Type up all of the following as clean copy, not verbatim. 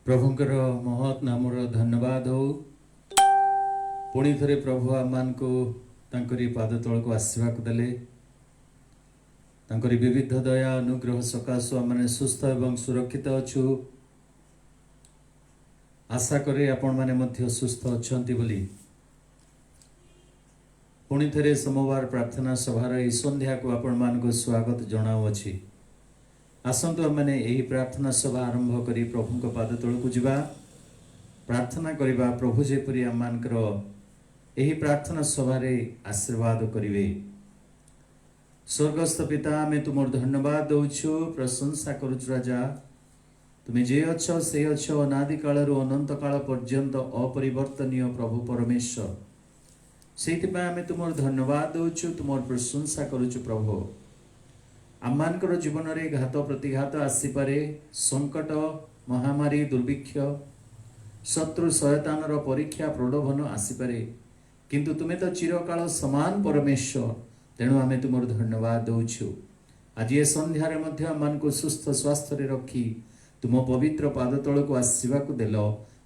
प्रभुंकर महत् नामर धन्यवाद हो। पुणी थे प्रभु आम को पाद तल को आसवाक देले विविध दया अनुग्रह सकाशु आम सुस्थ एवं सुरक्षित अच्छु। आशा करे आपण माने सुस्थ अच्छंती बोली पुणी थे सोमवार प्रार्थना सभार यह संध्या को आपण मान को स्वागत जनाऊँगी। आसतु आमने यही प्रार्थना सभा आरंभ करी प्रभु को पाद तल को जीवा प्रार्थना करवा। प्रभु जेपरी आमर यही प्रार्थना सभार आशीर्वाद करेंगे। स्वर्गस्थ पिता आमे तुम धन्यवाद दौछु प्रशंसा करुछु राजा। तुम्हें जे अच्छ से अच्छ अनादि काल अनंत काल पर्यंत अपरिवर्तनीय प्रभु परमेश्वर से आमे तुम धन्यवाद दौछु तुम प्रशंसा करुछु। प्रभु आमर जीवन में घात प्रतिघात आसीपे संकट महामारी दुर्भिक्ष शत्रु शयतान परीक्षा प्रलोभन आसीपे किंतु तुम्हें तो चिरकाल समान परमेश्वर तेणु आमे तुम धन्यवाद दौछु। आज ये संध्यारे मध्य आम को सुस्थ स्वास्थ्य रखी तुम पवित्र पाद तल को आसवाक देल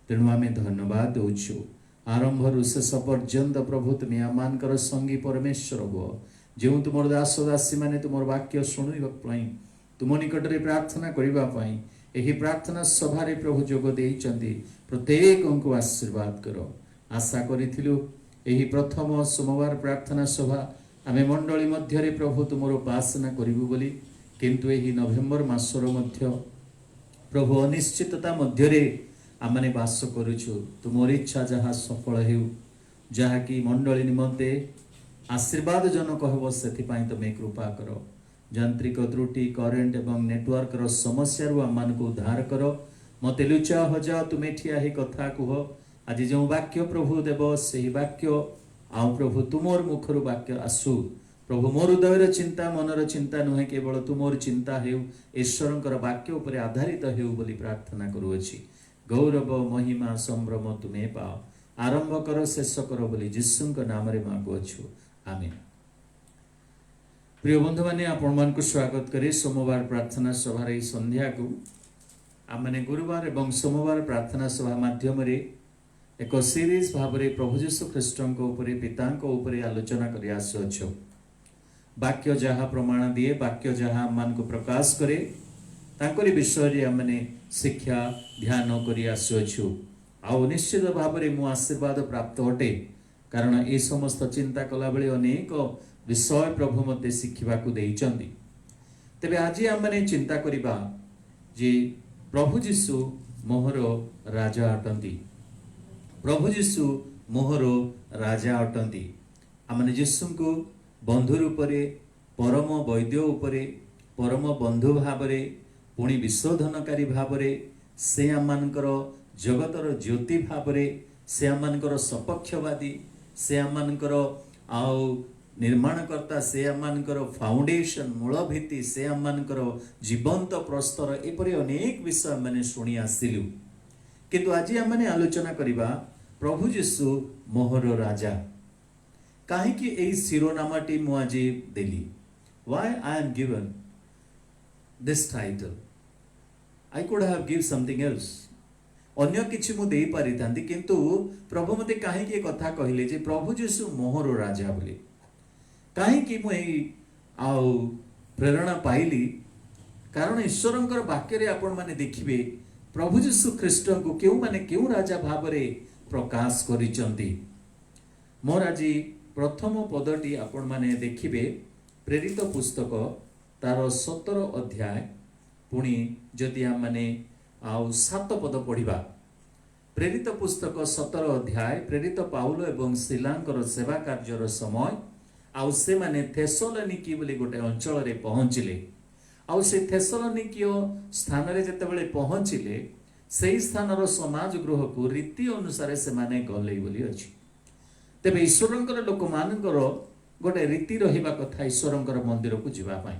तेणु आमे धन्यवाद दौछु। आरंभ शेष पर्यंत प्रभु तुम्हें आमर संगी परमेश्वर हुआ जो तुम दास दासी मैंने तुम वाक्य शुणा तुम निकट में प्रार्थना करने यही प्रार्थना सभारे प्रभु जोग देइचंती प्रत्येक को आशीर्वाद कर। आशा करिथिलु यही प्रथम सोमवार प्रार्थना सभा आमे मंडली मध्य प्रभु तुम उपासना करिबु बोली किंतु यही नवेम्बर मासर मध्य प्रभु अनिश्चितता मध्य आमने वास करुछु। तुम इच्छा जहाँ सफल हेउ जहा कि मंडली निमंते आशीर्वाद जनक हम से तुम्हें कृपा कर। यांत्रिक त्रुटि करेन्ट एवं नेटवर्क समस्या आम को उद्धार कर। मत लुचा हजा तुम्हें ठिया ही कथा कह। आज जो वाक्य प्रभु देव से ही वाक्य आउ प्रभु तुमर मुखर वाक्य आसु। प्रभु मोर हृदय चिंता मनर चिंता नुहे केवल तुमर चिंता हेउ ईश्वर वाक्य उपर आधारित हेउ बोली प्रार्थना करुअछि। गौरव महिमा संभ्रम तुम्हें पाओ। आरंभ कर शेष कर बोली जीशुଙ୍କ नामरे मागुअछु आमीन। प्रिय बंधु माने आपण मान को स्वागत करे सोमवार प्रार्थना सभा रे संध्या को आमने गुरुवार एवं सोमवार प्रार्थना सभा माध्यम रे एक सीरीज भाव रे प्रभु यीशु ख्रीष्टଙ୍କ ऊपर पिताଙ୍କ ऊपर आलोचना करि आसुअछु। वाक्य जहा प्रमाण दिए वाक्य जहा मान को प्रकाश करे तांकरी विषय रे आमने शिक्षा ध्यान करि आसुअछु। आ निश्चित भाव रे मु आशीर्वाद प्राप्त होटे कारण ये समस्त चिंता कला बेले अनेक विषय प्रभु मते शिखा तेबे आज आम चिंता करिबा जे प्रभु जीशु मोहर राजा अटंती। प्रभु जीशु मोहर राजा अटंती। आमने जीशु को बंधु रूप परम वैद्य उपरे परम बंधु भाव पुणी विशोधनकारी भाव से आमर जगतर ज्योति भाव से आमर सपक्षवादी से आमर आउ निर्माणकर्ता से आमर फाउंडेशन मूल भित्ति से आमर जीवंत प्रस्तर एपरी अनेक विषय मैंने शुणी आसिलु किंतु आज आम आलोचना करवा प्रभु जीशु मोहर राजा कहीं शिरोनामाटी मु आज देली why I am given this title I could have give something else अन्य किछि मु देई पारि थांती किंतु प्रभु मते काहे की कथा कहिले जे प्रभु जीशु मोहर राजा बोली काहे की मु आउ प्रेरणा पाइली कारण ईश्वरंकर वाक्य रे आपण माने देखिबे प्रभु जीशु ख्रीष्ट को केउ माने केउ राजा भाव रे प्रकाश करिचंती। मोर आज प्रथम पदटी आपण माने देखिबे प्रेरित पुस्तक तार 17 अध्याय पुणी जदि आम माने आउ 7 पद पढ़िबा प्रेरित पुस्तक 17 अध्याय प्रेरित पाउल एवं सिलांकर सेवा कार्यर समय आउ से माने थेसलोनिकी बोली गोटे अंचल रे पहुंचिले। आउ से थेसलोनिकीय स्थान रे जेतेबेले पहुंचिले सेही स्थानर समाज गृह को रीति अनुसार से माने गले बोली अछि। तेबे ईश्वरंकर लोक मानकर गोटे रीति रहिबा कथा ईश्वरंकर मंदिर को जिबा पाई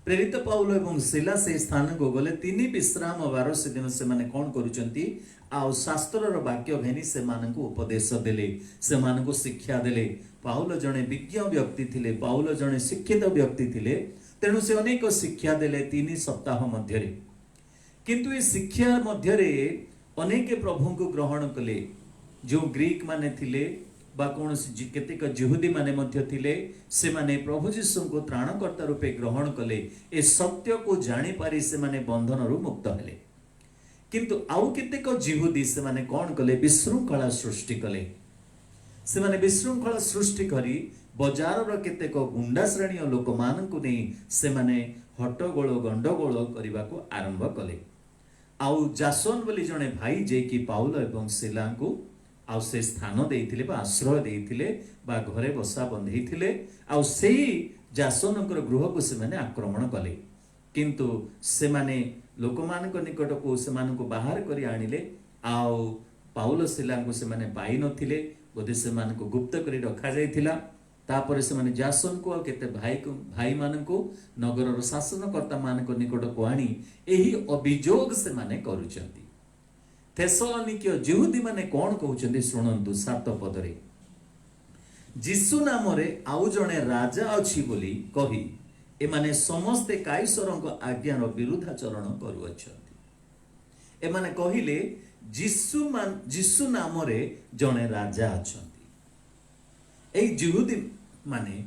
प्रेरित पाउल एवं सिला से स्थान को गले 3 विश्राम बार से दिन से माने कौन करुचंती आउ शास्त्र वाक्य घेनी से मान को उपदेश देले से मान को शिक्षा देले। पाउल जने विज्ञ व्यक्ति थिले पाउल जने शिक्षित व्यक्ति थिले तेणु से अनेक शिक्षा देले 3 सप्ताह मध्य किंतु ये शिक्षा मध्यरे अनेक प्रभु को ग्रहण कले जो ग्रीक माने थिले बा कौन केतेक जिहुदी माने मध्य थिले से माने प्रभु जीशु को त्राणकर्ता रूपे ग्रहण कले ए सत्य को जानी पारी से माने बंधन रु मुक्त हेले किंतु आउ केतेक जिहुदी से माने कौन कले विशृंखला सृष्टि कले से माने विशृंखला सृष्टि करी बजार रो केतेक गुंडा श्रेणी लोक मान को नहीं से माने हट्टगोल गंडगोल करने को आरंभ कले आउ जासन बोली जने भाई जे कि पाउल एवं सिला को आउ से स्थान देइथिले बा आश्रय देइथिले बा घरे बसा बंधेइथिले आउ सेही जासनकर गृह को से माने आक्रमण कले किंतु से माने लोकमान को निकट को से मान को बाहर करी आनिले आउ पाउल सिला को से माने पाई नथिले बोधे से मान को गुप्त करी रखा जाइथिला तापर से माने जासन को केते भाई मान को नगर शासनकर्ता मान को निकट को आनी एही अभियोग से माने करूचंती थेसलोनिके जिहुदी माने कौन कहउचंती सुनंतु 7 पदरे जीसु नाम रे आउ जणे राजा अछि बोली कही ए माने समस्ते काईसरक आज्ञार विरुद्धाचरण करूअछंती ए माने कहिले जीसु नाम रे जणे राजा अछंती ए जिहुदी माने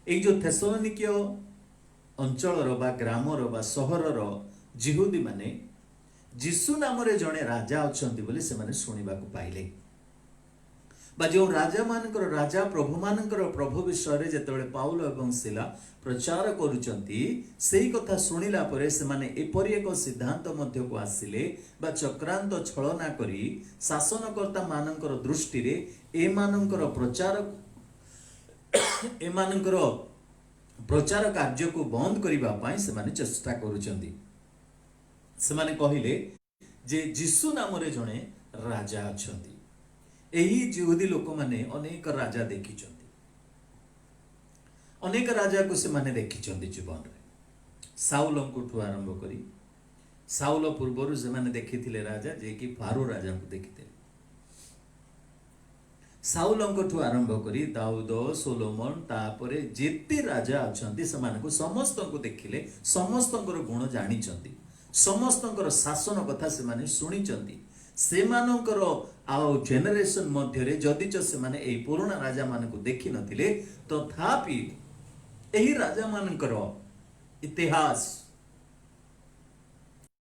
ए जो थेसलोनिके अंचल बा ग्रामर बा सहरर जिहुदी माने जीसु नाम रे जणे राजा अछंती बोली से माने सुनिबा को पाइले बा जो राजा मानकर राजा प्रभु मानकर प्रभु विषय रे जेतेबेले पाउल एवं सिला प्रचार करूचंती सेही कथा सुनिला परे से माने एपरि एक सिद्धांत मध्य को आसिले बा चक्रांत छलना करी शासनकर्ता मानकर दृष्टि रे ए मानकर प्रचार कार्य को बंद करिबा पई से माने चेष्टा करूचंती से माने कहिले जे जीसु नाम रे जणे राजा अछंती एही जिहुदी लोक माने अनेक राजा देखिचंती अनेक राजा को से माने देखिचंती जीवन रे साउल को आरंभ करी साउल पूर्वरु से माने देखिथिले राजा जे कि फारो राजा को देखिथिले साउल को आरंभ करी दाऊद सोलोमन तापरे जेते राजा अछंती से माने को समस्त को देखिले समस्त गुण जानिचंती समस्तंकर शासन कथा से माने सुनिचंती से मानकर आउ जेनरेशन मध्य रे जदिच से माने एई पुराना राजा मान को देखि नथिले तथापि एही राजा मानकर इतिहास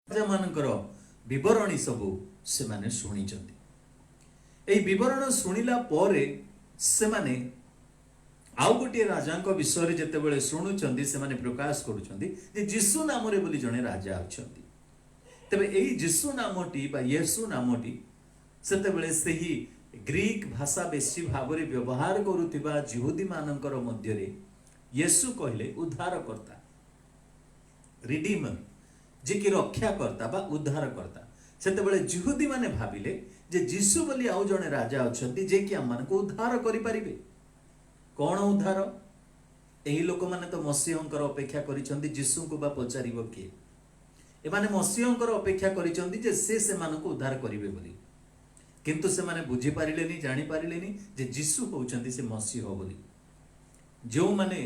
राजा मानकर विवरणी सब से माने सुनिचंती एई विवरण सुनिला परे से माने आउ गोटे राजा विषय जिते बड़े शुणुंट से माने प्रकाश करुँचे जीसु नाम रे बोली जने राजा अछंती तेबे एई जीसु नामटी बा येसु नामटी सेते बेले सेही ग्रीक भाषा बेसी भाव रे व्यवहार करुथिबा जिहुदी मानकर मध्य रे येसु कहले उद्धारकर्ता रिडीमर जे कि रक्षाकर्ता बा उद्धारकर्ता सेते बेले जिहुदी माने भाबिले जे जीसु बोली आउ जने राजा अछंती जे कि हम को उद्धार करि परिबे कौन उद्धार एही लोक माने तो मसीहंकर अपेक्षा करिसंती जीसु को बा पचारिबो के ए माने मसीहंकर अपेक्षा करिसंती जे से मानको उद्धार करिवे बोली किंतु से माने बुझी पारिलेनी जानि पारिलेनी जे जीसु होउचंती से मसीह बोली जो माने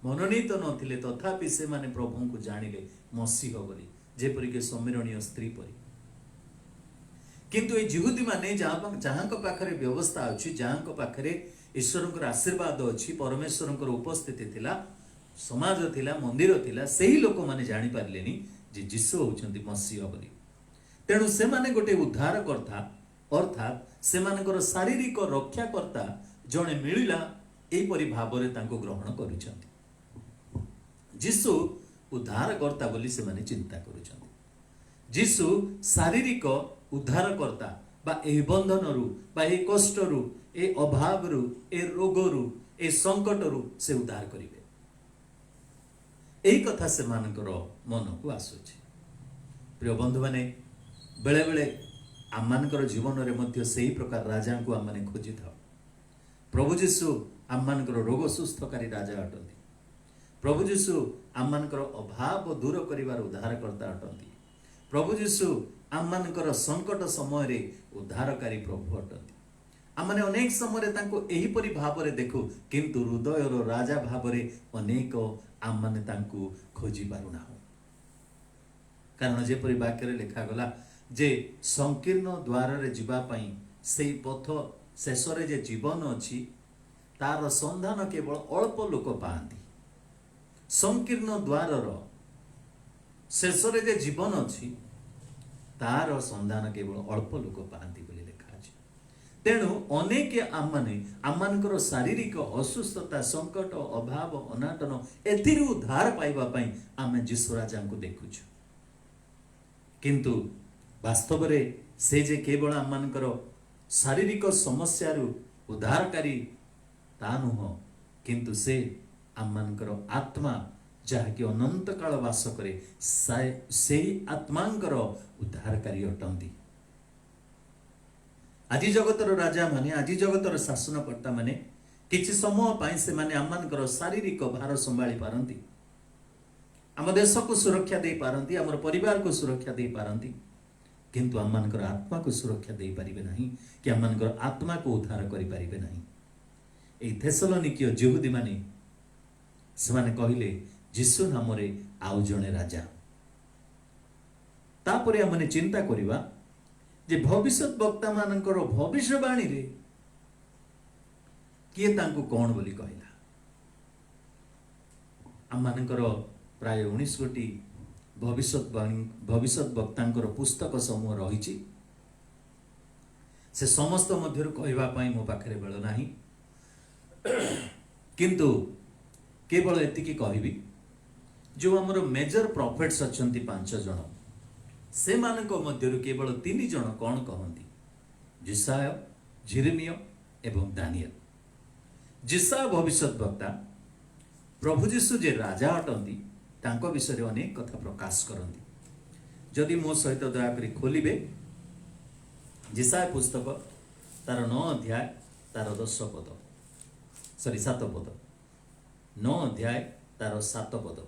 मनोनीत नथिले तथापि से माने प्रभु को जानिले मसीह बोली जेपरि के समीरणीय स्त्री परि किंतु ए जिहुदी माने जहां को पाखरे व्यवस्था अछि जहां को पाखरे ईश्वर आशीर्वाद अच्छी परमेश्वर उपस्थिति थिला समाज थिला मंदिर थिला सेही लोक माने जानि पारलेनी जे जीसु होउछंती मसीह बोली तेणु से माने गोटे उद्धारकर्ता अर्थात से मानकर शारीरिक रक्षाकर्ता जणे मिलिला एही परि भाबरे तांको ग्रहण करिसंती जीसु उद्धारकर्ता बोली से माने चिंता करिसंती जीसु शारीरिक उद्धारकर्ता बा एही बंधनरु बा एही कष्टरु ए अभावरु ए रोगरु ए संकटरु से उद्धार करिवे एही कथा से मानकर मन को आसुछि प्रिय बंधु माने बेले बेले आम मानकर जीवन रे मध्य सेही प्रकार राजा को आम माने खोजि थाउ प्रभु जीसु आम मानकर रोग सुस्थकारी राजा अटंती प्रभु जीसु आम मानकर अभाव दूर करिवार उद्धारकर्ता अटंती प्रभु जीसु आम मानकर संकट समय रे उद्धारकारी प्रभु अटंती आमने अनेक समय तांको एही परि भाव रे देखु किंतु हृदय रो राजा भाव रे अनेक आम माने तांको खोजि पारुना हो कारण जेपरि वाक्य लिखागला जे संकीर्ण द्वार रे जीवा पई से पथ शेष रे जे जीवन अछि तार संधान केवल अल्प लोक पाती। संकीर्ण द्वार शेष रे जे जीवन अछि तार संधान केवल अल्प लोक पाती बोली लिखा अछि। तेणु अनेक आम शारीरिक असुस्थता संकट अभाव अनाटन एथिर उद्धार पाइबा पई आमे जीशु राजा को देखुछु, किंतु वास्तव रे से जे केवल आम शारीरिक समस्या उद्धारकारी ता नुह, किंतु से आम आत्मा जहाँकि अनंत काल वास करे से आत्मांकर उद्धारकारी अटंती। आज जगतर राजा माने आज जगतर शासनकर्ता माने किछि समय पाई से माने आमनकर शारीरिक भार संभाली पारंती, आम देश को सुरक्षा दे पारंती, आम परिवार को सुरक्षा दे पारंती, किंतु आमनकर आत्मा को सुरक्षा दे पारिबे नहीं कि आमनकर आत्मा को उद्धार करि पारिबे नहीं। एई थेसलोनिकीय यहूदी माने सेमाने कहिले जीशु नाम रे आउ जणे राजा। तापरे आमने चिंता करिबा जे भविष्यत वक्ता मानकर भविष्यवाणी रे किए तांको कौन बोली कहला। आम मानकर प्राय 19 गोटी भविष्यत वक्तांकर पुस्तक समूह रही। से समस्त मध्यरु कहवा पई मो पाखरे बेल नाही, किंतु केवल एतिकी कहबी जो हमर मेजर प्रॉफिट्स अछंती 5 जण से मानको मध्यरु केवल 3 जण कौन कहंती, जिसाय, जेरेमिया एवं दानिएल। जिसाय भविष्यत वक्ता प्रभु जीशु जे राजा अटंती तांको विषय रे अनेक कथा प्रकाश करंती। जदि मो सहित दया करी खोलिबे जिसाय पुस्तक तार 9 अध्याय तार 7 पद, 9 अध्याय तार 7 पद।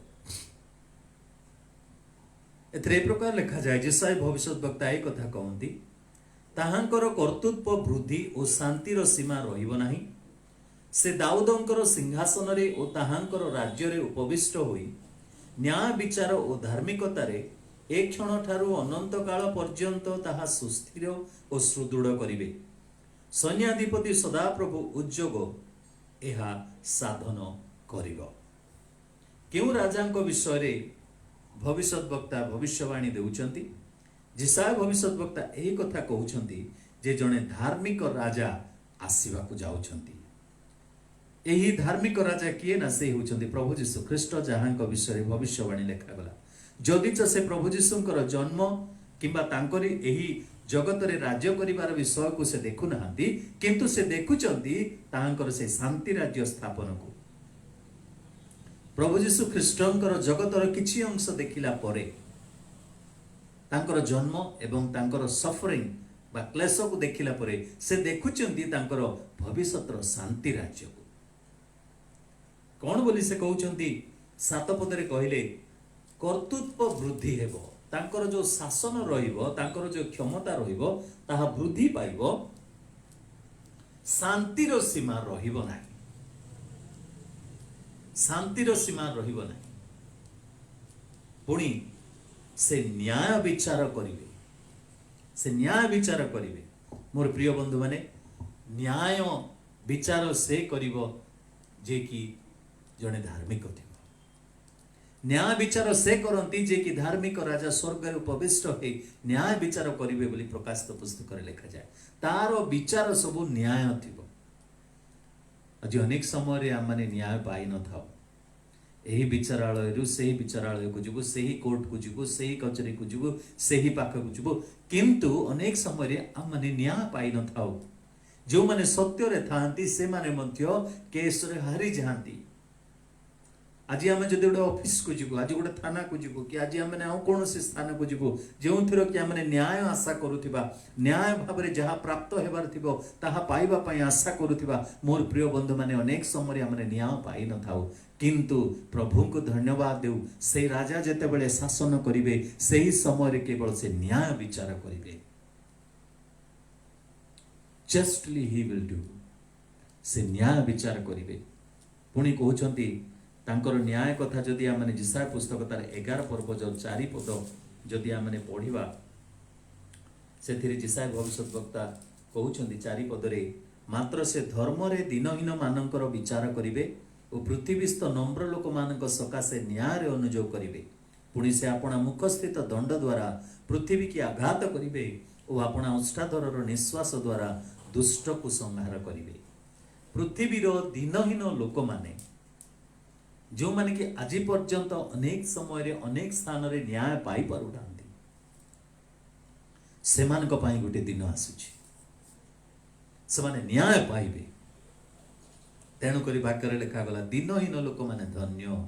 एथरे प्रकार लिखा जाए, जिसाय भविष्यत वक्ता ए कथा कहंती, ताहांकर कर्तृत्व वृद्धि और शांतिर सीमा रहिबो नाही। से दाऊदंकर सिंहासन रे और ताहांकर राज्य रे उपविष्ट होई न्याय विचार और धार्मिकता रे एक क्षण ठारू अनंत काल पर्यंत ताहा सुस्थिर और सुदृढ़ करिवे। सैन्याधिपति सदाप्रभु उद्योग एहा साधन करिवो। केउ राजांको विषय रे भविष्यत वक्ता भविष्यवाणी देउचंती। जिसाय भविष्यत वक्ता एही कथा कहउचंती जे जणे धार्मिक राजा आसीबाकू जाउचंती। एही धार्मिक राजा किए ना, से होउचंती प्रभु जीशु ख्रीष्ट, जहाँको विषय भविष्यवाणी लेखा गला। जदि से प्रभु जीशुंकर जन्म किंबा तांकरी एही जगत रे राज्य करिवार विषय को से देखु नाहंती, किंतु से देखुचंती तांकर से शांति राज्य स्थापन को। प्रभु जीशु ख्रीष्टंकर जगतर किछि अंश देखिला परे तांकर जन्म एवं तांकर सफरिंग बा क्लेश को देखिला परे से देखुचंती तांकर भविष्यतर शांति राज्य को। कौन बोली से कहउचंती 7 पदरे कहले कर्तृत्व वृद्धि हेबो, तांकर जो शासन रहिबो, तांकर जो क्षमता रहिबो ताहा वृद्धि पाइबो, शांतिर सीमा रहिबो नाही। शांतिर सीमा रहिबो नाही। पुणी से न्याय विचार करिवे, से न्याय विचार करिवे। मोर प्रिय बंधु माने, न्याय विचार से करिवो जे कि जने धार्मिक थिबो। न्याय विचार से करंती जे कि धार्मिक राजा स्वर्ग रे उपविष्ट हे न्याय विचार करिवे बोली प्रकाशित पुस्तक रे लिखा जाय। तार विचार सब न्याय थिबो। आज अनेक समय रे हम माने न्याय पाई न थाओ। एही विचारालय रु सेही विचारालय को जिबो, सेही कोर्ट को जिबो, सेही कचेरी को जिबो, सेही पाख को जिबो, किंतु अनेक समय रे हम माने न्याय पाई न थाओ। जो माने सत्य रे थांती से माने मध्य केस रे हारी जांती। आज आम जदि गोटे ऑफिस को जीवु, आज गोटे थाना को जीवु, कि आज आम कौन से स्थान को जीवु जो थी कि आम न्याय आशा करुवा, न्याय भाव में जहाँ प्राप्त होबार थी ताहा पाइबा पई आशा करुवा, मोर प्रिय बंधु माने अनेक समय आम न्याय पाई न थाउ। किंतु प्रभु को धन्यवाद देउ, से राजा जेते बेले शासन करिवे सेही समय केवल से न्याय विचार करिवे। जस्टली ही विल डू, से न्याय विचार करिवे। पुणी कहउछंती तांकर न्याय कथा जदि आम जिसाय पुस्तक तार 11 पर्व जो 4 पद जदि आमने पढ़िबा सेथिरे जिसाय भविष्यत वक्ता कहउछन्ति चारि पदरे मात्र से धर्म रे दिनहीन मानकर विचार करिवे और पृथ्वीस्थ नम्र लोक मानक सकाशे न्याय रे अनुजोग करिवे पुणी से आपणा मुखस्थित दंड द्वारा पृथ्वी की आघात करिवे और आपणा ओष्ठाधरर निश्वास द्वारा दुष्ट को संहार करिवे। पृथ्वीर दिनहीन लोक माने जो माने कि आज पर्यंत अनेक समय रे अनेक स्थान रे न्याय पाई पारुनांती सेमानक पई गोटे दिन आसुची सेमाने न्याय पाइबे तेणु करी वाक्य लिखा गला दिनहीन लोक माने धन्य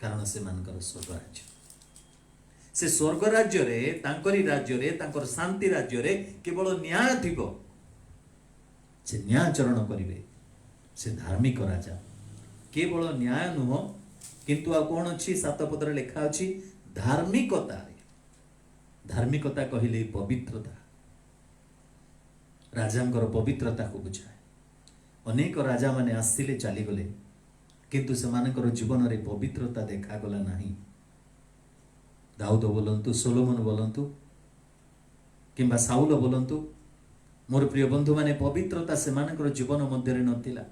कारण से मानकर स्वर्ग राज्य से स्वर्ग राज्य रे तांकरी राज्य रे तांकर शांति राज्य रे केवल न्याय थिबो से न्याय चरण करिवे से धार्मिक राजा केवल न्याय नुह किंतु आ कोन अछि 7 पदरे लिखा अछि धार्मिकता धार्मिकता कहिले पवित्रता राजांकर पवित्रता को बुझाए अनेक राजा माने आसिले चली गले किंतु सेमानकर जीवन रे पवित्रता देखा गला नाही। दाऊद बोलंतु सोलोमन बोलंतु किंबा साउल बोलंतु मोर प्रिय बंधु माने पवित्रता सेमानकर जीवन मध्य रे नथिला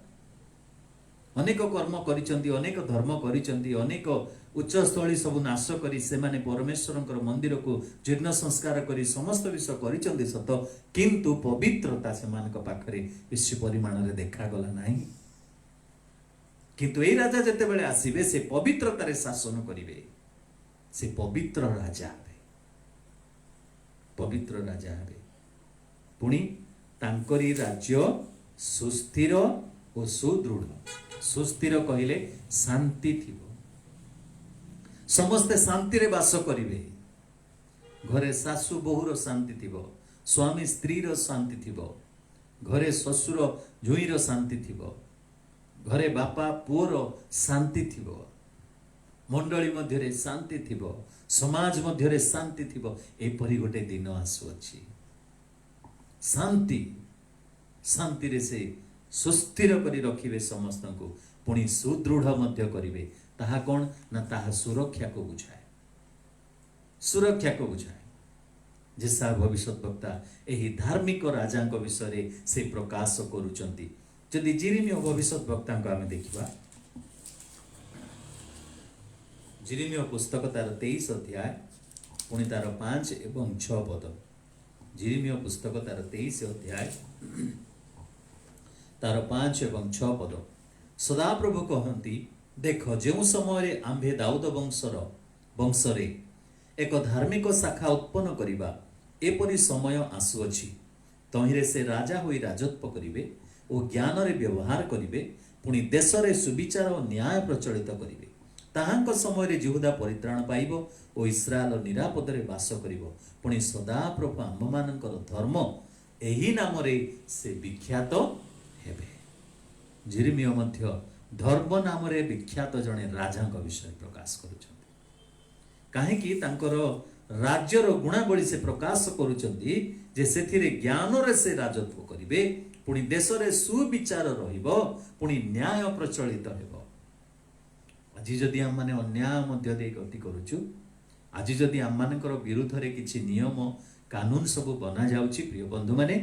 अनेक कर्म करिसंती अनेक धर्म करिसंती अनेक उच्च स्थली सब नाश करी से माने परमेश्वरंकर मंदिर को जीर्ण संस्कार करी समस्त विषय करिसंती सत किंतु पवित्रता सेमानक पाखरे बेसी परिमाण रे देखा गला नाही। किंतु ए राजा जते बेले आसीबे से पवित्रता रे शासन करिवे से पवित्र राजा हेबे पवित्र राजा हेबे पुणी तांकरी राज्य सुस्थिर और सुदृढ़ सुस्थिर कहिले शांति थिबो समस्ते शांति रे वास करिवे घरे सासु बहुर शांति थिबो स्वामी स्त्री रो शांति थिबो घरे ससुर झुई रो शांति थिबो घरे बापा पुओर शांति थिबो मंडली मध्य रे शांति थिबो समाज मध्य रे शांति थिबो एपरि गोटे दिन आसु अछि शांति शांति रे से सुस्थिर करी रखिवे समस्त को पुणी सुदृढ़ मध्य करिवे ताहा कोन ना ताहा सुरक्षा को बुझाए जिसा भविष्यत वक्ता एही धार्मिक राजा को विषय रे से प्रकाश करूचंती। जदि जिरिमियो भविष्यत वक्ता को आमे देखिबा जिरिमियो पुस्तक तार 23 अध्याय पुणी तार 5 एवं 6 पद जिरिमियो पुस्तक तार 23 अध्याय तार 5 एवं 6 पद सदाप्रभु कहती देख जो समय आंभे दाऊद वंशरे एक धार्मिक शाखा उत्पन्न करिबा एपरि समय आसुअछि तहिरे से राजा होई राजत्व करिवे और ज्ञान रे व्यवहार करिवे पुणी देश रे सुविचार और न्याय प्रचलित करिवे ताहांक समय रे यहूदा परित्राण पाइबो और इस्राएल निरापद रे वास करिवो पुणी सदाप्रभु आम मानकर धर्म एही नाम रे से विख्यात हेबे। जिरिमियो मध्य धर्म नाम रे विख्यात जने राजा का विषय प्रकाश करूछंती काहे कि तांकर राज्यर गुणावली से प्रकाश करूछंती जे सेथिरे ज्ञान रे से राजत्व करिवे पुणी देश रे सुविचार रहिबो पुणी न्याय प्रचलित हेबो। आज जदि हम माने अन्याय मध्य दे गति करूछु आज जदि हम मानकर विरुद्ध रे किछि नियम कानून सब बना जाउछि प्रिय बंधु माने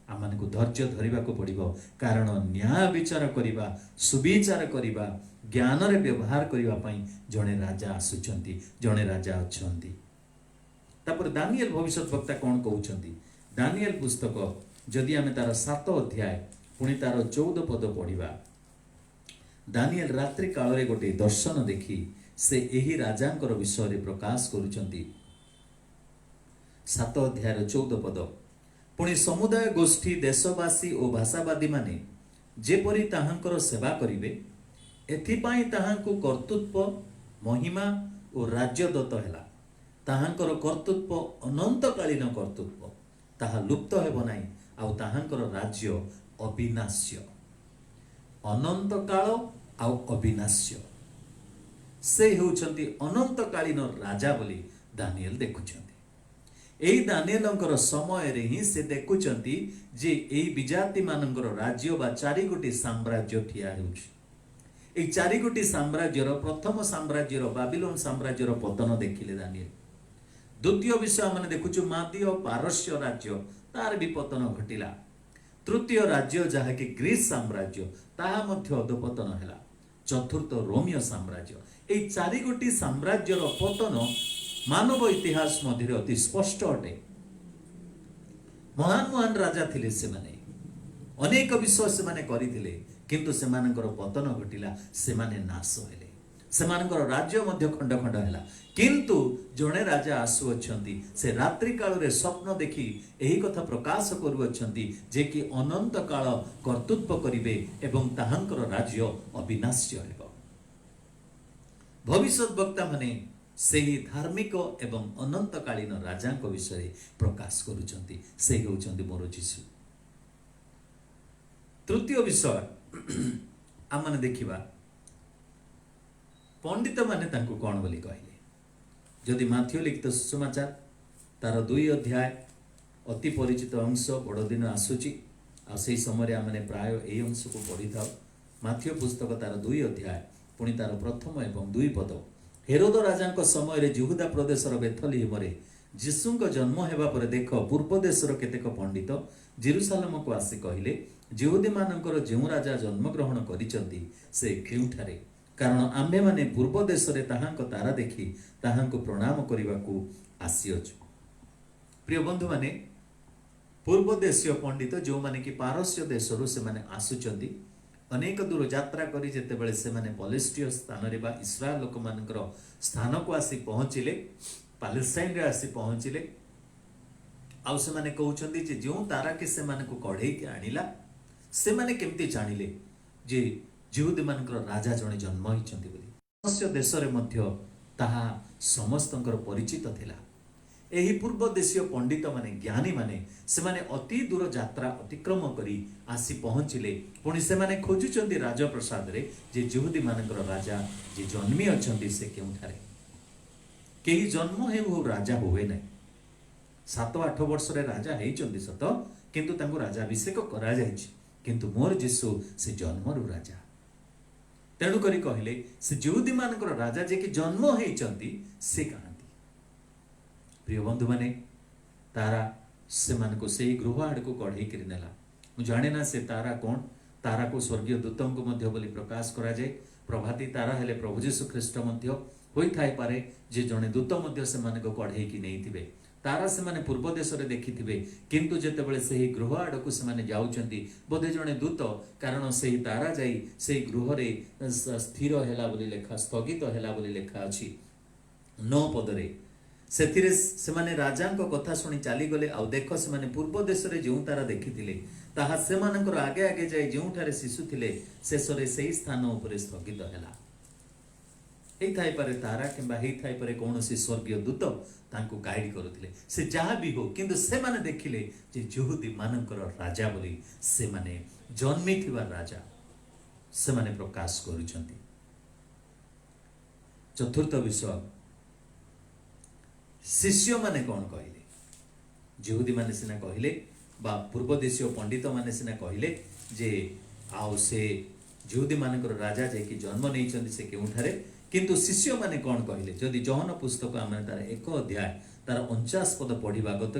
आम को धैर्य धरवा को पड़ो कारण न्याय विचार करवा सुविचार करवा ज्ञान रे व्यवहार करने जड़े राजा आसुचंती जड़े राजा अच्छी। तापर दानिएल भविष्यत वक्ता कौन कहते दानिएल पुस्तक जदि आम तार 7 अध्याय पुणी तार 14 पद पढ़ा दानिएल रात्रि काल रे गोटे दर्शन देखी से एही राजांकर विषय रे प्रकाश करुचंती 7 अध्याय 14 पद पुणी समुदाय गोष्ठी देशवासी और भाषावादी माने जेपरी ताहांकर सेवा करिवे एथिपाई ताहांकु कर्तृत्व महिमा और राज्य दत्त हैला ताहांकर कर्तृत्व अनंतकालीन कर्तृत्व ताहा लुप्त हेबो नाही आउ ताहांकर राज्य अविनाश्य अनंत काल आउ अविनाश्य से हेउचंती अनंतकालीन राजा बोली दानिएल देखुचंती। एई दानिएलंकर समय रे ही से देखुचंती जे एई विजाति मानकर राज्य बा 4 गोटी साम्राज्य ठिया हेउछि এই চারিগোটি সাম্রাজ্যর প্রথম সাম্রাজ্যর বাবিलोন সাম্রাজ্যর পতন দেখিলে দানিয়েল। দ্বিতীয় বিষয় মানে দেখুଛୁ ମାଦୀୟ ପାରସ୍ୟ ରାଜ୍ୟ ତାର ବି ପତନ ଘଟିଲା। ତୃତୀୟ ରାଜ୍ୟ ଯାହାକି ଗ୍ରୀସ ସାମ୍ରାଜ୍ୟ ତାହା ମଧ୍ୟ ଅଧପତନ ହେଲା। ଚତୁର୍ଥ ରୋମୀୟ ସାମ୍ରାଜ୍ୟ। এই ଚାରିଗୋଟି ସାମ୍ରାଜ୍ୟର ପତନ ମାନବ ଇତିହାସ ମଧ୍ୟରେ ଅତି ସ୍ପଷ୍ଟ ଅଟେ। ମହାନ ମହାନ ରାଜା ଥିଲେ ସେମାନେ, ଅନେକ ବିଷୟ ସେମାନେ କରିଥିଲେ, କିନ୍ତୁ ସେମାନଙ୍କର ପତନ ଘଟିଲା, ସେମାନେ ନାଶ ହେଲେ, ସେମାନଙ୍କର ରାଜ୍ୟ ମଧ୍ୟ ଖଣ୍ଡ ଖଣ୍ଡ ହେଲା। କିନ୍ତୁ ଜଣେ ରାଜା ଆସୁଅଛନ୍ତି, ସେ ରାତ୍ରି କାଳରେ ସ୍ୱପ୍ନ ଦେଖି ଏହି କଥା ପ୍ରକାଶ କରୁଅଛନ୍ତି ଯେ କି ଅନନ୍ତ କାଳ କର୍ତ୍ତୃତ୍ୱ କରିବେ ଏବଂ ତାହାଙ୍କର ରାଜ୍ୟ ଅବିନାଶ୍ୟ ହେବ। ଭବିଷ୍ୟତ ବକ୍ତା ମାନେ ସେହି ଧାର୍ମିକ ଏବଂ ଅନନ୍ତକାଳୀନ ରାଜାଙ୍କ ବିଷୟରେ ପ୍ରକାଶ କରୁଛନ୍ତି, ସେ ହେଉଛନ୍ତି ମୋର ଯୀଶୁ। ତୃତୀୟ ବିଷୟ ଆମେ ଦେଖିବା, ପଣ୍ଡିତ ମାନେ ତାଙ୍କୁ କ'ଣ ବୋଲି କହିଲେ। ଯଦି ମାଥିଓ ଲିଖିତ ସୁସମାଚାର ତାର 2 ଅଧ୍ୟାୟ ଅତି ପରିଚିତ ଅଂଶ, ବଡ଼ଦିନ ଆସୁଛି ଆଉ ସେହି ସମୟରେ ଆମେ ପ୍ରାୟ ଏହି ଅଂଶକୁ ପଢ଼ିଥାଉ। ମାଥିଓ ପୁସ୍ତକ ତାର 2 ଅଧ୍ୟାୟ ପୁଣି ତାର 1 ଏବଂ 2 ପଦ। ହେରୋଦ ରାଜାଙ୍କ ସମୟରେ ଜିହୁଦା ପ୍ରଦେଶର ବେଥଲିହମରେ ଯୀଶୁଙ୍କ ଜନ୍ମ ହେବା ପରେ ଦେଖ, ପୂର୍ବ ଦେଶର କେତେକ ପଣ୍ଡିତ ଜେରୁସାଲେମକୁ ଆସି କହିଲେ, ଜିହୁଦୀମାନଙ୍କର ଯେଉଁ ରାଜା ଜନ୍ମଗ୍ରହଣ କରିଛନ୍ତି ସେ କେଉଁଠାରେ? କାରଣ ଆମ୍ଭେମାନେ ପୂର୍ବ ଦେଶରେ ତାହାଙ୍କ ତାରା ଦେଖି ତାହାଙ୍କୁ ପ୍ରଣାମ କରିବାକୁ ଆସିଅଛୁ। ପ୍ରିୟ ବନ୍ଧୁମାନେ, ପୂର୍ବ ଦେଶୀୟ ପଣ୍ଡିତ ଯେଉଁମାନେ କି ପାରସ୍ୟ ଦେଶରୁ ସେମାନେ ଆସୁଛନ୍ତି, ଅନେକ ଦୂର ଯାତ୍ରା କରି ଯେତେବେଳେ ସେମାନେ ପଲେଷ୍ଟିୟ ସ୍ଥାନରେ ବା ଇସ୍ରାଏଲ ଲୋକମାନଙ୍କର ସ୍ଥାନକୁ ଆସି ପହଞ୍ଚିଲେ, ପାଲେଷ୍ଟାଇନରେ ଆସି ପହଞ୍ଚିଲେ, ଆଉ ସେମାନେ କହୁଛନ୍ତି ଯେ ଯେଉଁ ତାରାକି ସେମାନଙ୍କୁ କଢ଼େଇକି ଆଣିଲା, ସେମାନେ କେମିତି ଜାଣିଲେ ଯେ ଜିହୁଦୀମାନଙ୍କର ରାଜା ଜଣେ ଜନ୍ମ ହୋଇଛନ୍ତି ବୋଲି। ପାରସ୍ୟ ଦେଶରେ ମଧ୍ୟ ତାହା ସମସ୍ତଙ୍କର ପରିଚିତ ଥିଲା। ଏହି ପୂର୍ବ ଦେଶୀୟ ପଣ୍ଡିତ ମାନେ, ଜ୍ଞାନୀ ମାନେ, ସେମାନେ ଅତି ଦୂର ଯାତ୍ରା ଅତିକ୍ରମ କରି ଆସି ପହଞ୍ଚିଲେ। ପୁଣି ସେମାନେ ଖୋଜୁଛନ୍ତି ରାଜପ୍ରସାଦରେ ଯେ ଜିହୁଦୀମାନଙ୍କର ରାଜା ଯେ ଜନ୍ମି ଅଛନ୍ତି ସେ କେଉଁଠାରେ। କେହି ଜନ୍ମ ହେଉ ରାଜା ହୁଏ ନାହିଁ। 7-8 ବର୍ଷରେ ରାଜା ହେଇଛନ୍ତି ସତ, କିନ୍ତୁ ତାଙ୍କୁ ରାଜାଭିଷେକ କରାଯାଇଛି, କିନ୍ତୁ ମୋର ଯୀଶୁ ସେ ଜନ୍ମରୁ ରାଜା। ତେଣୁକରି କହିଲେ ସେ ଜିହୁଦୀମାନଙ୍କର ରାଜା ଯେ କି ଜନ୍ମ ହେଇଛନ୍ତି ସେ କାହାନ୍ତି? ପ୍ରିୟ ବନ୍ଧୁମାନେ, ତାରା ସେମାନଙ୍କୁ ସେହି ଗୃହ ଆଡ଼କୁ କଢ଼େଇକିରି ନେଲା। ମୁଁ ଜାଣେ ନା ସେ ତାରା କ'ଣ। ତାରାକୁ ସ୍ୱର୍ଗୀୟ ଦୂତଙ୍କୁ ମଧ୍ୟ ବୋଲି ପ୍ରକାଶ କରାଯାଏ। ପ୍ରଭାତୀ ତାରା ହେଲେ ପ୍ରଭୁ ଯୀଶୁ ଖ୍ରୀଷ୍ଟ ମଧ୍ୟ ହୋଇଥାଇପାରେ ଯେ ଜଣେ ଦୂତ ମଧ୍ୟ ସେମାନଙ୍କୁ କଢ଼େଇକି ନେଇଥିବେ। ତାରା ସେମାନେ ପୂର୍ବ ଦେଶରେ ଦେଖିଥିବେ, କିନ୍ତୁ ଯେତେବେଳେ ସେହି ଗୃହ ଆଡ଼କୁ ସେମାନେ ଯାଉଛନ୍ତି, ବୋଧେ ଜଣେ ଦୂତ, କାରଣ ସେହି ତାରା ଯାଇ ସେହି ଗୃହରେ ସ୍ଥିର ହେଲା ବୋଲି ଲେଖା, ସ୍ଥଗିତ ହେଲା ବୋଲି ଲେଖା ଅଛି 9 ପଦରେ। ସେଥିରେ ସେମାନେ ରାଜାଙ୍କ କଥା ଶୁଣି ଚାଲିଗଲେ। ଆଉ ଦେଖ, ସେମାନେ ପୂର୍ବ ଦେଶରେ ଯେଉଁ ତାରା ଦେଖିଥିଲେ ତାହା ସେମାନଙ୍କର ଆଗେ ଆଗେ ଯାଇ ଯେଉଁଠାରେ ଶିଶୁ ଥିଲେ ଶେଷରେ ସେହି ସ୍ଥାନ ଉପରେ ସ୍ଥଗିତ ହେଲା। ହେଇଥାଇପାରେ ତାରା କିମ୍ବା ହେଇଥାଇପାରେ କୌଣସି ସ୍ୱର୍ଗୀୟ ଦୂତ ତାଙ୍କୁ ଗାଇଡ୍ କରୁଥିଲେ। ସେ ଯାହା ବି ହଉ, କିନ୍ତୁ ସେମାନେ ଦେଖିଲେ ଯେ ଜିହୁଦୀମାନଙ୍କର ରାଜା ବୋଲି, ସେମାନେ ଜନ୍ମିଥିବା ରାଜା ସେମାନେ ପ୍ରକାଶ କରୁଛନ୍ତି। ଚତୁର୍ଥ ବିଷୟ, ଶିଷ୍ୟମାନେ କ'ଣ କହିଲେ? ଜିହୁଦୀମାନେ ସିନା କହିଲେ ବା ପୂର୍ବ ଦେଶୀୟ ପଣ୍ଡିତ ମାନେ ସିନା କହିଲେ ଯେ ଆଉ ସେ ଜିହୁଦୀମାନଙ୍କର ରାଜା ଯାଇକି ଜନ୍ମ ନେଇଛନ୍ତି ସେ କେଉଁଠାରେ, କିନ୍ତୁ ଶିଷ୍ୟମାନେ କ'ଣ କହିଲେ? ଯଦି ଯୋହନ ପୁସ୍ତକ ଆମେ ତାର 1 ଅଧ୍ୟାୟ ତାର 49 ପଦ ପଢ଼ିବା, ଗତ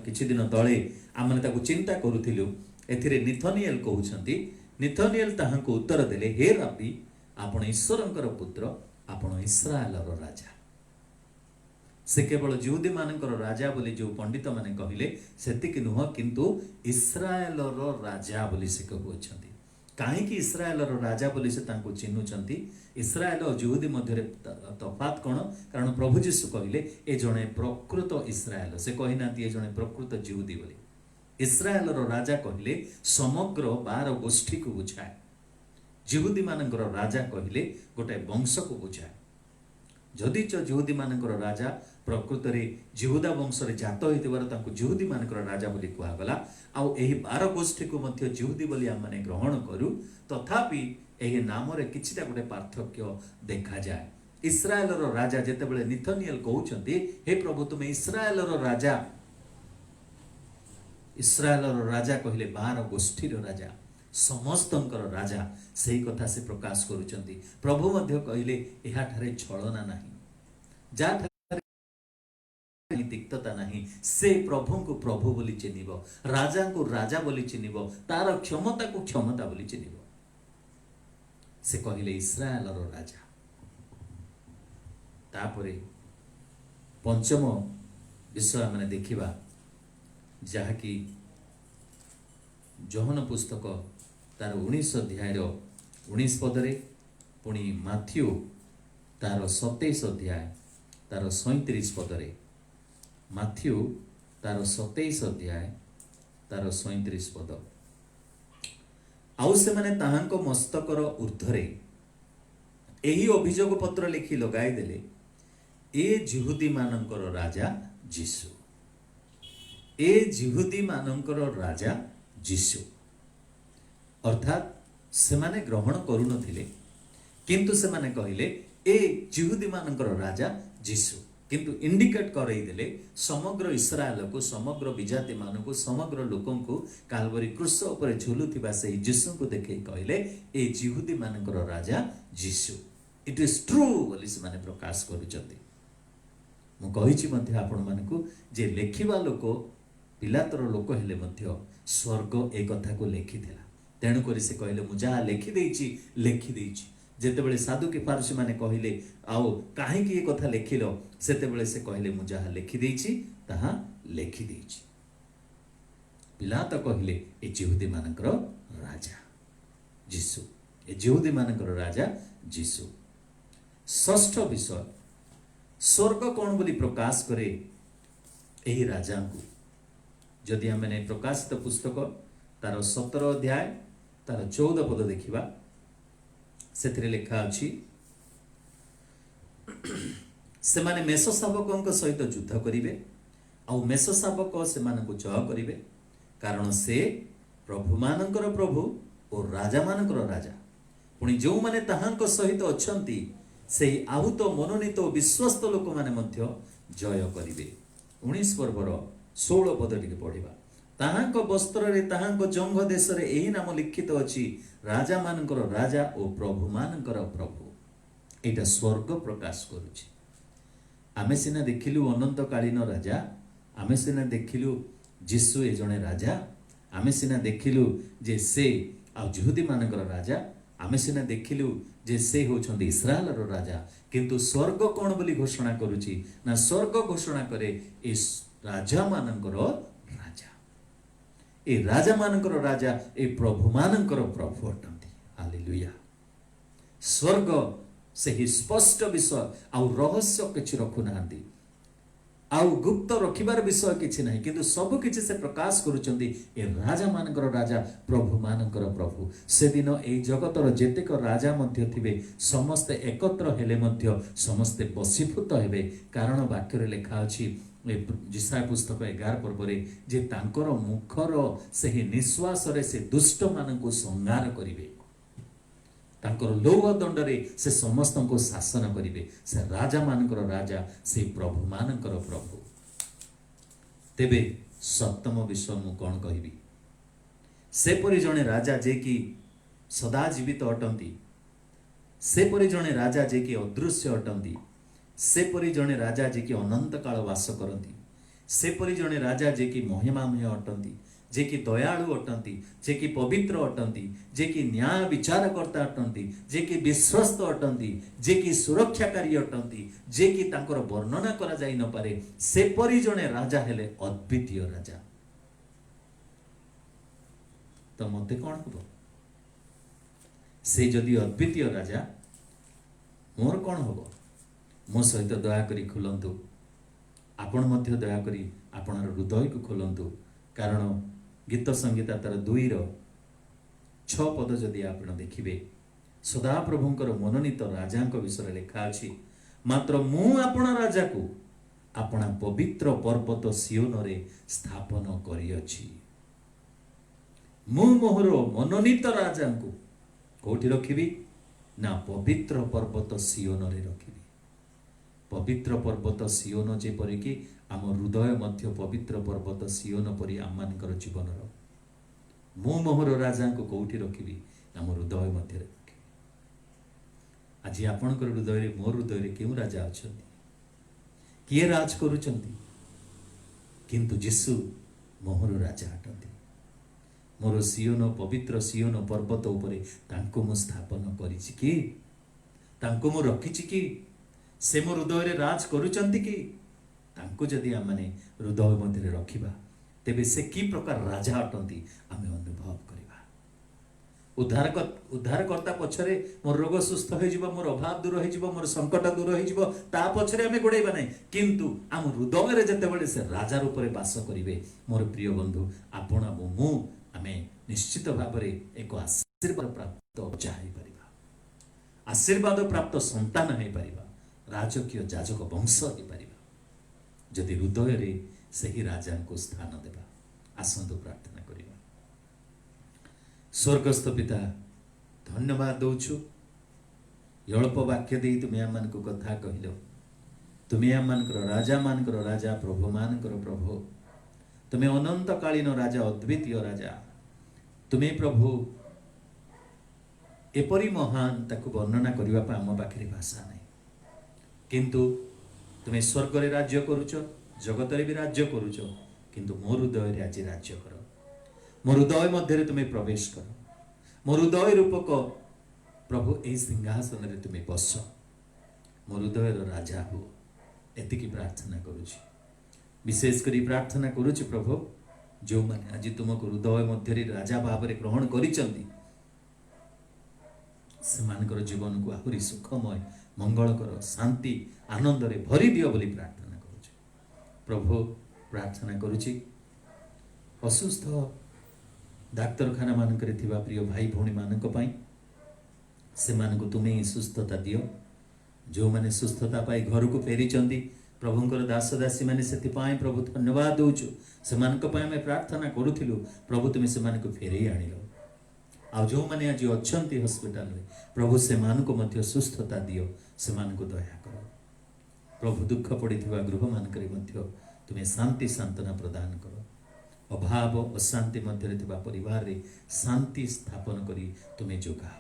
କିଛି ଦିନ ତଳେ ଆମେ ତାକୁ ଚିନ୍ତା କରୁଥିଲୁ। ଏଥିରେ ନିଥନିଏଲ କହୁଛନ୍ତି, ନିଥନିଏଲ ତାହାଙ୍କୁ ଉତ୍ତର ଦେଲେ, ହେ ରାବି, ଆପଣ ଈଶ୍ୱରଙ୍କର ପୁତ୍ର, ଆପଣ ଇସ୍ରାଏଲର ରାଜା। ସେ କେବଳ ଜିହୁଦୀମାନଙ୍କର ରାଜା ବୋଲି ଯେଉଁ ପଣ୍ଡିତ ମାନେ କହିଲେ ସେତିକି ନୁହଁ, କିନ୍ତୁ ଇସ୍ରାଏଲର ରାଜା ବୋଲି ସେ କହୁଅଛନ୍ତି। କାହିଁକି ଇସ୍ରାଏଲର ରାଜା ବୋଲି ସେ ତାଙ୍କୁ ଚିହ୍ନୁଛନ୍ତି? ଇସ୍ରାଏଲ ଓ ଜିହୁଦୀ ମଧ୍ୟରେ ତଫାତ୍ କ'ଣ? କାରଣ ପ୍ରଭୁ ଯୀଶୁ କହିଲେ ଏ ଜଣେ ପ୍ରକୃତ ଇସ୍ରାଏଲ, ସେ କହିନାହାନ୍ତି ଏ ଜଣେ ପ୍ରକୃତ ଜିହୁଦୀ ବୋଲି। ଇସ୍ରାଏଲର ରାଜା କହିଲେ ସମଗ୍ର 12 ଗୋଷ୍ଠୀକୁ ବୁଝାଏ। ଜିହୁଦୀମାନଙ୍କର ରାଜା କହିଲେ ଗୋଟାଏ ବଂଶକୁ ବୁଝାଏ। ଯଦିଚ ଜିହୁଦୀମାନଙ୍କର ରାଜା ପ୍ରକୃତରେ ଜିହୁଦା ବଂଶରେ ଜାତ ହୋଇଥିବାରୁ ତାଙ୍କୁ ଜିହୁଦୀମାନଙ୍କର ରାଜା ବୋଲି କୁହାଗଲା, ଆଉ ଏହି 12 ଗୋଷ୍ଠୀକୁ ମଧ୍ୟ ଜିହୁଦୀ ବୋଲି ଆମେ ଗ୍ରହଣ କରୁ, ତଥାପି ଏହି ନାମରେ କିଛିଟା ଗୋଟେ ପାର୍ଥକ୍ୟ ଦେଖାଯାଏ। ଇସ୍ରାଏଲର ରାଜା ଯେତେବେଳେ ନିଥନିଏଲ କହୁଛନ୍ତି, ହେ ପ୍ରଭୁ ତୁମେ ଇସ୍ରାଏଲର ରାଜା, ଇସ୍ରାଏଲର ରାଜା କହିଲେ 12 ଗୋଷ୍ଠୀର ରାଜା, समस्तंकर राजा सेही कथा से प्रकाश करुचंती। प्रभु मध्य कहले एहा ठारे छलना नाही, जा ठारे तिक्तता नाही, से प्रभु को प्रभु बोली चिन्हिब, राजा को राजा बोली चिन्हिब, तार क्षमता को क्षमता बोली चिन्हिब। से कहले इस्राएल रो राजा। तापरे पंचम विषय माने देखिबा जहा कि जोहन पुस्तक तार 19 अध्याय 19 पदरे, पुणी माथ्यू तार 27 अध्याय तार 37 पदरे, माथ्यू तार 27 अध्याय तार 37 पद। आउ से माने ताहांको मस्तकर ऊर्ध्वरे एही अभियोग पत्र लिखि लगाई देले, ए जिहुदी मानकर राजा जीशु, ए जिहुदी मानकर राजा जीशु। अर्थात से माने ग्रहण करू नथिले, किंतु से माने कहिले ए जिहुदी मानकर राजा जीशु, किंतु इंडिकेट करई देले समग्र इस्राएल को, समग्र विजाति मानकु, समग्र लोकं को काल्वरी क्रूस ऊपर झुलुथिबा से जीशु को देखै कहिले ए जिहुदी मानकर राजा जीशु। इट इज ट्रू बोली से माने प्रकाश करूचंती। मु कहिछि मध्ये आपण मानकु जे लेखिबा लोक पिलातर लोक हेले मध्ये स्वर्ग ए कथा को लेखिथिला, तेणु करी से कहले मु जहा लेखि देइछि। जेतेबेले साधुकी फारसी माने कहले आओ काहे कि ए कथा लेखिलो, सेतेबेले से कहले मु जहा लेखि देइछि ताहा लेखि देइछि। पिलात कहले ए जिहुदी मानकर राजा जीशु, ए जिहुदी मानकर राजा जीशु। षष्ठ विषय स्वर्ग कौन बोली प्रकाश करे एही राजा को। जदि आमे प्रकाशित पुस्तक तार 17 अध्याय तार 14 पद देखिबा, सेथिरे लेखा अछि से माने मेष शावक सहित युद्ध करिवे, आउ मेष शावक से मानकु जय करिवे, कारण से प्रभु मानकर प्रभु और राजा मानकर राजा। पुणी जो माने ताहांक सहित अछंती से आहूत मनोनीत विश्वस्त लोक माने मध्य जय करिवे। 19 पर्वर 16 पद टिके पढ़िबा। ताहांक वस्त्र रे ताहांक जंघ देश रे एही नाम लिखित अछि, राजा मानकर राजा और प्रभु मानकर प्रभु। एटा स्वर्ग प्रकाश करूछि। आमे सिना देखिलु अनंत कालीन राजा, आमे सिना देखिलु जीशु ए जणे राजा, आमे सिना देखिलु जे से आ जिहुदी मानकर राजा, आमे सिना देखिलु जे से होछंदी इस्राएल रो राजा, किंतु स्वर्ग कोन बोली घोषणा करूछि ना, स्वर्ग घोषणा करे इस राजा मानकर राजा, ए राजा मानकर राजा, ए प्रभु मानकर प्रभु अटंती। हालेलुया। स्वर्ग से ही स्पष्ट विषय आउ रहस्य किछि रखु नांती, आउ गुप्त रखिबार विषय किछि नहीं, किंतु सब किछि से प्रकाश करूचंदी ए राजा मानकर राजा, प्रभु मानकर प्रभु। से दिन ए जगतर जेतेक राजा मध्य थिबे समस्त एकत्र हेले मध्य समस्त बसीभूत हेबे, कारण वाक्य रे लेखा अछि जिसाय पुस्तक 11 पर्वरे जे तांकर मुखर सेही निश्वास रे से दुष्ट मानकु संहार करिवे, तांकर लौह दंडरे से समस्त को शासन करिवे। से राजा मानकर राजा, से प्रभु मानकर प्रभु। तेबे सप्तम विषय मु कौन कहिबी, से परि जणे राजा जे कि सदा जीवित अटंती, से परि जणे राजा जे कि अदृश्य अटंती, से परि जणे राजा जे कि अनंत काल वास करंती, से परि जणे राजा जे कि महिमामय अटंती, जे कि दयालु अटंती, जे कि पवित्र अटंती, जे कि न्याय विचारकर्ता अटंती, जे कि विश्वस्त अटंती, जे कि सुरक्षाकारी अटंती, जे कि तांकर वर्णना करा जाई न पारे, से परि जणे राजा हेले अद्वितीय राजा। तो मते कोन हबो? से जदि अद्वितीय राजा, मोर कोन हबो? मो सहित दया करी खुलंतु, आपण मध्य दया करी आपणर हृदय को खोलंतु, कारण गीत संगीता तार 2:6 पद जदि आपण देखिबे, सदा प्रभुंकर मनोनीत राजांक विषय लेखा अछि, मात्र मु आपण राजा को आपण पवित्र पर्वत सियोन रे स्थापन करियछि। मु मोहर मनोनीत राजांको कोठी रखिबी ना, पवित्र पर्वत सियोन रे रखिबी। पवित्र पर्वत सियोन जेपरि कि आम हृदय मध्य पवित्र पर्वत सियोन परि आम मानकर जीवनर मु मोहर राजा को कौटी रखी आम हृदय मध्य रखी। आज आपणकर हृदय मोर हृदय क्यों राजा अच्छा किए राज करुचंती किंतु जीशु मोहर राजा हटंती। मोर सियोन पवित्र सियोन पर्वत उपरे तांको मु स्थापन करिछि कि तांको मु रखिछि कि से मो हृदय राज करुचंती कि तांको जदि आमने हृदय मध्य रखिबा तेबे से कि प्रकार राजा अटंती आमे अनुभव करिबा। उद्धारकर्ता पछरे मोर रोग सुस्थ हो जिवो, मोर अभाव दूर हो जिवो, मोर संकट दूर हो जिवो, ता पछरे आमे गोड़ेबा नै किंतु आम हृदय रे जते बेले से राजा रूप रे वास करिवे मोर प्रिय बंधु आपण मु आमे निश्चित भाव रे एक आशीर्वाद प्राप्त चाहि परिबा, आशीर्वाद प्राप्त संतान हे परिबा, राजकीय जाजक वंश हे परिबा जदि हृदय रे सही राजा को स्थान देबा। आसंतु प्रार्थना करिबा। स्वर्गस्थ पिता धन्यवाद दौछु अल्प वाक्य दे तुम आम को कथा कहल, तुम आम राजा मानकर राजा प्रभु मानकर प्रभु, तुम अनंत कालीन राजा अद्वितीय राजा, तुम्हें प्रभु एपरी महान ताकू वर्णना करने आम पाखे भाषा नहीं किंतु तुम्हें स्वर्ग रे राज्य करुच, जगत रे भी राज्य करुच, किंतु मो हृदय आज राज्य कर, मो हृदय मध्य तुम्हें प्रवेश कर, मो हृदय रूपक प्रभु ए सिंहासन रे तुम्हें बस, मो हृदय राजा हो एतिकी प्रार्थना करुछि। विशेष करी प्रार्थना करुछि प्रभु जो माने आज तुमको हृदय मध्य राजा भाव में ग्रहण करिसंती सेमानकर जीवन को आहुरी सुखमय मंगलकर शांति आनंद रे भरी दियो बोली प्रार्थना करुछि। प्रभु प्रार्थना करुछि असुस्थ डाक्तरखाना मानकरे थिबा प्रिय भाई भौणी मानक पई सेमानको तुमे सुस्थता दियो, जो माने सुस्थता पाई घर को फेरिचंती प्रभुंकर दास दासी माने सेति पाई प्रभु धन्यवाद दउछु। सेमानक पई हम प्रार्थना करूथिलु प्रभु तुमे सेमानको फेरै आनिलो, आ जो माने आज अछंती हॉस्पिटल रे प्रभु सेमानको मध्य सुस्थता दियो, सेमानको दया करो प्रभु। दुख पड़िथिबा गृह मानकरे मध्य तुमे शांति सांत्वना प्रदान करो, अभाव अशांति मध्य थिबा परिवार रे शांति स्थापन करी तुमे जोगा,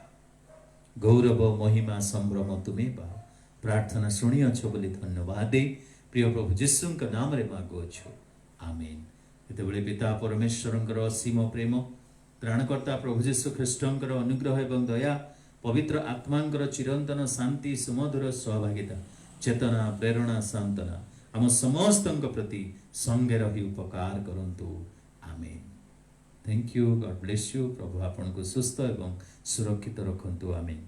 गौरव महिमा संभ्रम तुम्हें पाओ। प्रार्थना शुणी अच्छो बोली धन्यवाद दे प्रिय प्रभु जीशु नाम रे मागुअछु आमेन। एतेबेले पिता परमेश्वरंकर असीम प्रेम, त्राणकर्ता प्रभु जीशु ख्रीष्टंकर अनुग्रह एवं दया, पवित्र आत्मांकर चिरंतन शांति सुमधुर सहभागिता चेतना प्रेरणा सांत्वना आम समस्तंक प्रति संगे रही उपकार करंतु amen. Thank you, God bless you. प्रभु आपन को सुस्थ एवं सुरक्षित रखंतु आमेन।